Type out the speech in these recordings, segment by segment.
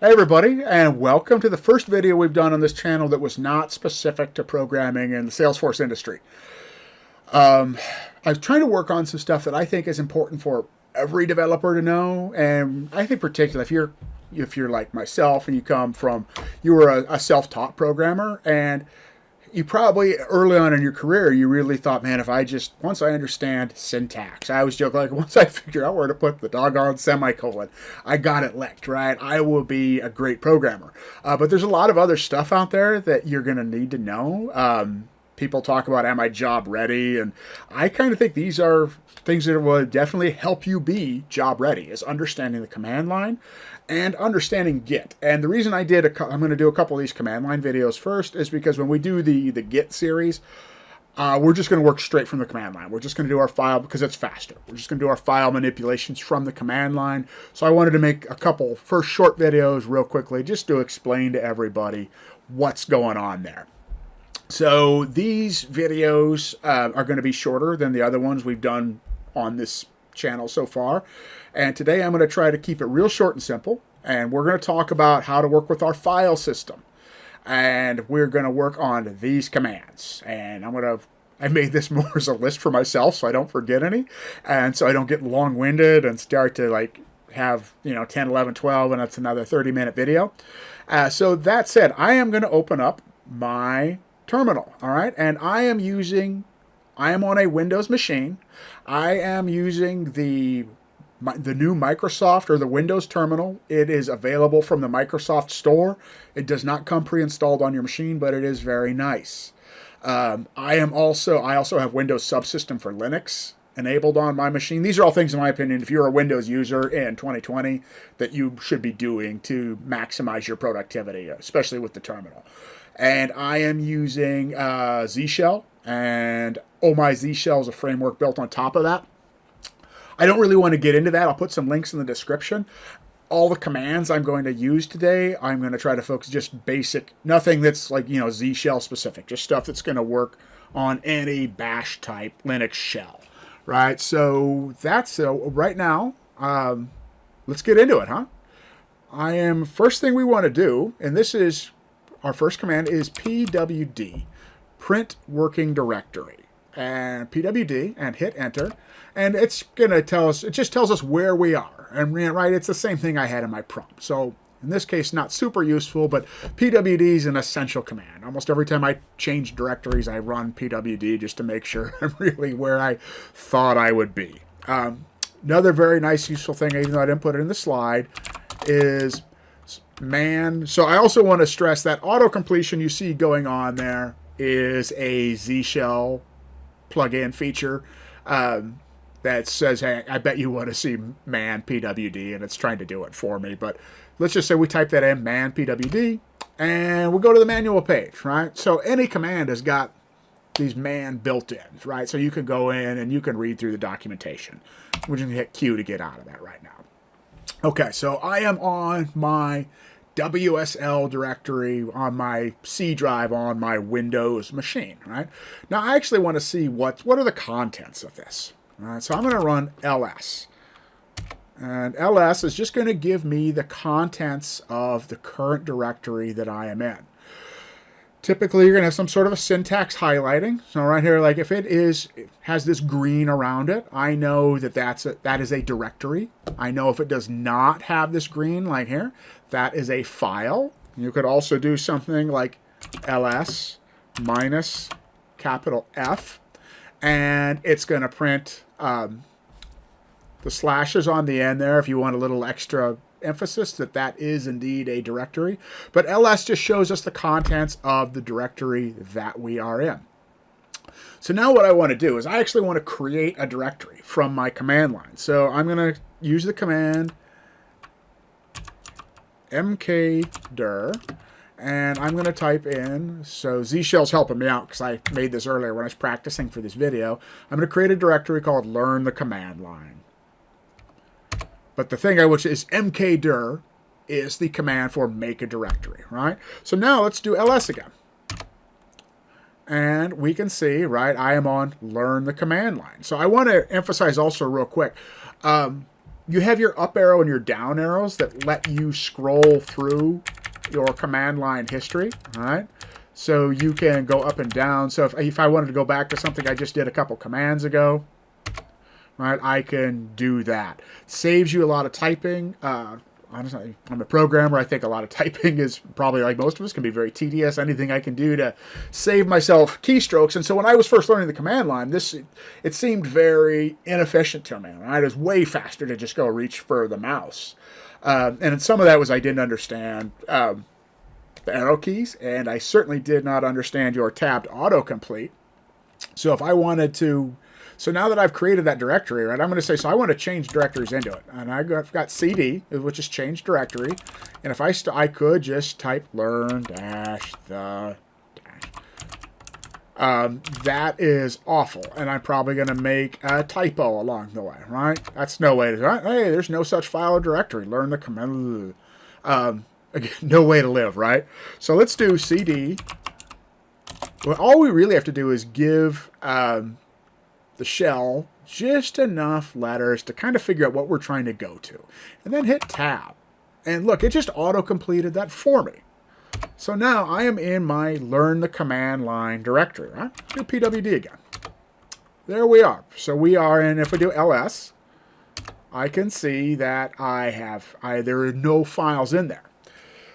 Hey everybody, and welcome to the first video we've done on this channel that was not specific to programming in the Salesforce industry. I was trying to work on some stuff that I think is important for every developer to know, and I think particularly if you're like myself and you were a self-taught programmer, and you probably early on in your career you really thought, man, if once I understand syntax, I always joke like once I figure out where to put the doggone semicolon, I got it licked, right? I will be a great programmer. But there's a lot of other stuff out there that you're going to need to know. People talk about, am I job ready? And I kind of think these are things that will definitely help you be job ready, is understanding the command line and understanding Git. And the reason I'm going to do a couple of these command line videos first is because when we do the Git series, we're just going to work straight from the command line. We're just going to do our file because it's faster. We're just going to do our file manipulations from the command line. So I wanted to make a couple first short videos real quickly just to explain to everybody what's going on there. So these videos are going to be shorter than the other ones we've done on this channel so far. And today I'm going to try to keep it real short and simple. And we're going to talk about how to work with our file system. And we're going to work on these commands. And I made this more as a list for myself so I don't forget any. And so I don't get long-winded and start to like have, 10, 11, 12, and that's another 30-minute video. So that said, I am going to open up my terminal, all right? And I am on a Windows machine. I am using the new Microsoft or the Windows terminal. It is available from the Microsoft Store. It does not come pre-installed on your machine, but it is very nice. I also have Windows Subsystem for Linux enabled on my machine. These are all things, in my opinion, if you're a Windows user in 2020, that you should be doing to maximize your productivity, especially with the terminal. And I am using Z Shell, and OMZSH is a framework built on top of that. I don't really want to get into that. I'll put some links in the description. All the commands I'm going to use today, I'm going to try to focus just basic, nothing that's like, Z Shell specific, just stuff that's going to work on any bash type Linux shell, right? So right now, let's get into it, huh? First thing we want to do, and our first command is pwd, print working directory. And pwd, and hit enter, and it's going to tell us, it just tells us where we are. And right, it's the same thing I had in my prompt. So in this case, not super useful, but pwd is an essential command. Almost every time I change directories, I run pwd just to make sure I'm really where I thought I would be. Another very nice, useful thing, even though I didn't put it in the slide, is man. So I also want to stress that auto-completion you see going on there is a Z Shell plugin feature that says, hey, I bet you want to see man pwd, and it's trying to do it for me. But let's just say we type that in, man pwd, and we'll go to the manual page, right? So any command has got these man built-ins, right? So you can go in and you can read through the documentation. We're just going to hit Q to get out of that right now. Okay, so I am on my WSL directory on my C drive on my Windows machine, right? Now I actually want to see what are the contents of this. All right, so I'm going to run ls. And ls is just going to give me the contents of the current directory that I am in. Typically, you're going to have some sort of a syntax highlighting. So right here, like if it has this green around it, I know that is a directory. I know if it does not have this green, like here, that is a file. You could also do something like ls minus capital F, and it's going to print the slashes on the end there if you want a little extra emphasis that is indeed a directory. But ls just shows us the contents of the directory that we are in. So now what I want to do is I actually want to create a directory from my command line. So I'm going to use the command mkdir, and I'm going to type in, so Z Shell's helping me out because I made this earlier when I was practicing for this video. I'm going to create a directory called learn the command line. But the thing which is mkdir is the command for make a directory, right? So now let's do ls again. And we can see, right, I am on learn the command line. So I want to emphasize also real quick, you have your up arrow and your down arrows that let you scroll through your command line history, all right? So you can go up and down. So if I wanted to go back to something I just did a couple commands ago, right, I can do that. Saves you a lot of typing. Honestly, I'm a programmer. I think a lot of typing is probably, like most of us, can be very tedious. Anything I can do to save myself keystrokes. And so when I was first learning the command line, it seemed very inefficient to me. Right? It was way faster to just go reach for the mouse. And some of that was I didn't understand the arrow keys, and I certainly did not understand your tabbed autocomplete. So if I wanted to... So now that I've created that directory, right, I'm going to say, so I want to change directories into it. And I've got CD, which is change directory. And if I could just type learn dash the dash. That is awful. And I'm probably going to make a typo along the way, right? That's no way to, right? Hey, there's no such file or directory. Learn the command. Again, no way to live, right? So let's do CD. Well, all we really have to do is give... the shell just enough letters to kind of figure out what we're trying to go to. And then hit tab. And look, it just auto-completed that for me. So now I am in my learn the command line directory, right? Do pwd again. There we are. So we are in, if we do ls, I can see that there are no files in there.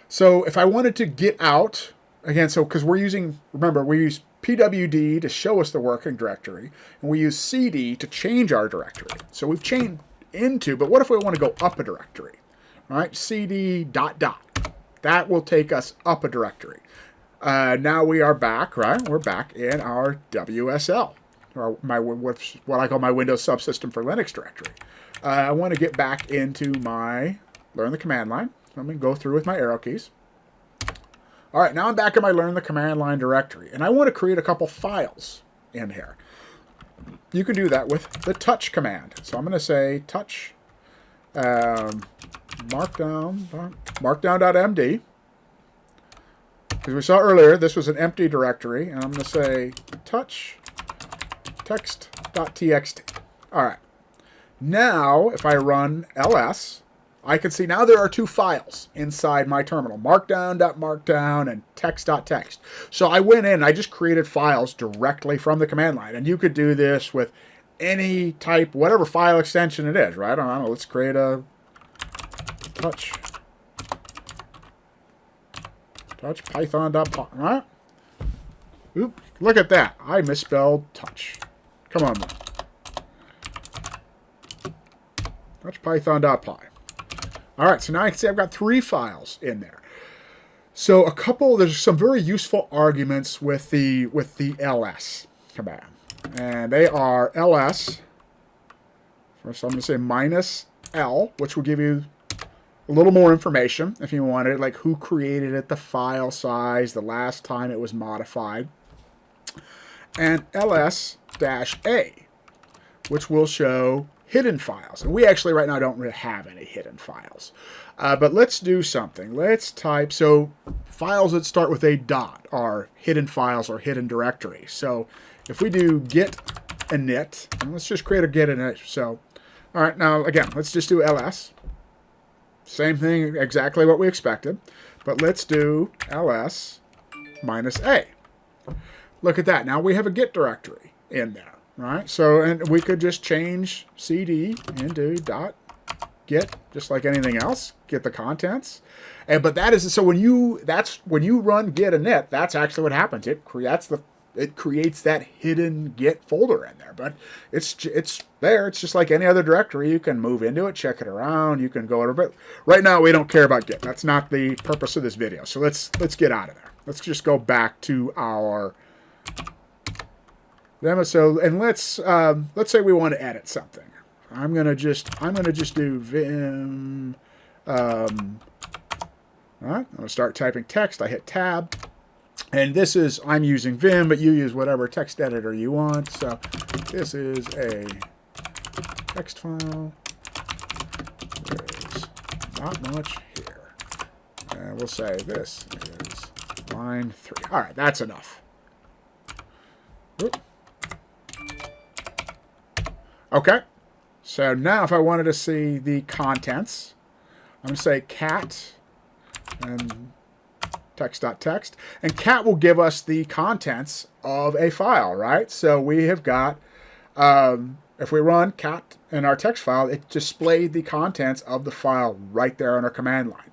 So if I wanted to get out, again, so because we're using, remember, we use pwd to show us the working directory, and we use cd to change our directory. So we've changed into, but what if we want to go up a directory? All right, cd ... That will take us up a directory. Now we are back, right? We're back in our WSL, or what I call my Windows Subsystem for Linux directory. I want to get back into my learn the command line. Let me go through with my arrow keys. All right, now I'm back in my learn the command line directory, and I want to create a couple files in here. You can do that with the touch command. So I'm going to say touch markdown.md. Because we saw earlier, this was an empty directory, and I'm going to say touch text.txt. All right. Now, if I run ls, I can see now there are two files inside my terminal, markdown.markdown and text.txt. So I went in, I just created files directly from the command line. And you could do this with any type, whatever file extension it is, right? I don't know, let's create a touch python.py, right? Oop, look at that. I misspelled touch. Come on, man. Touch python.py. All right, so now I can see I've got three files in there. So there's some very useful arguments with the ls command. And they are ls, first I'm going to say minus l, which will give you a little more information if you wanted, like who created it, the file size, the last time it was modified. And ls-a, which will show hidden files. And we actually right now don't really have any hidden files. But let's do something. Let's type, so files that start with a dot are hidden files or hidden directories. So if we do get init, and let's just create a get init. So, all right, now again, let's just do ls. Same thing, exactly what we expected. But let's do ls minus a. Look at that. Now we have a get directory in there. Right, so and we could just change cd into .get, just like anything else. Get the contents, but that is so when you run get init, that's actually what happens. It creates that hidden get folder in there, but it's there. It's just like any other directory. You can move into it, check it around. You can go over, but right now we don't care about get. That's not the purpose of this video. So let's get out of there. Let's just go back to our. So, and let's say we want to edit something. I'm gonna just do vim. All right, I'm gonna start typing text. I hit tab, and this is I'm using Vim, but you use whatever text editor you want. So this is a text file. There's not much here, and we'll say this is line 3. All right, that's enough. Oop. Okay, So now if I wanted to see the contents, I'm going to say cat and text.text. And cat will give us the contents of a file, right? So we have got, if we run cat in our text file, it displayed the contents of the file right there on our command line.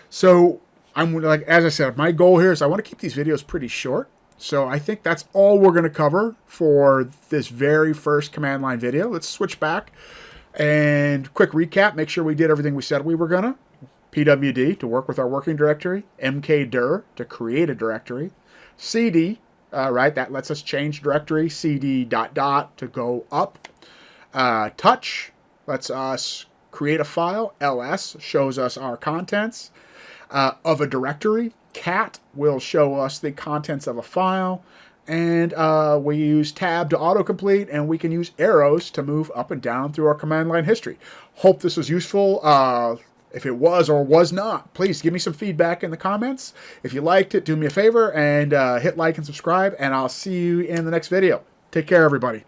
So I'm like, as I said, my goal here is I want to keep these videos pretty short. So I think that's all we're going to cover for this very first command line video. Let's switch back and quick recap. Make sure we did everything we said we were going to. pwd to work with our working directory. mkdir to create a directory. cd, right, that lets us change directory. cd ... to go up. Touch lets us create a file. ls shows us our contents of a directory. Cat will show us the contents of a file, and we use tab to autocomplete, and we can use arrows to move up and down through our command line history. Hope this was useful. If it was or was not, please give me some feedback in the comments. If you liked it, do me a favor and hit like and subscribe, and I'll see you in the next video. Take care, everybody.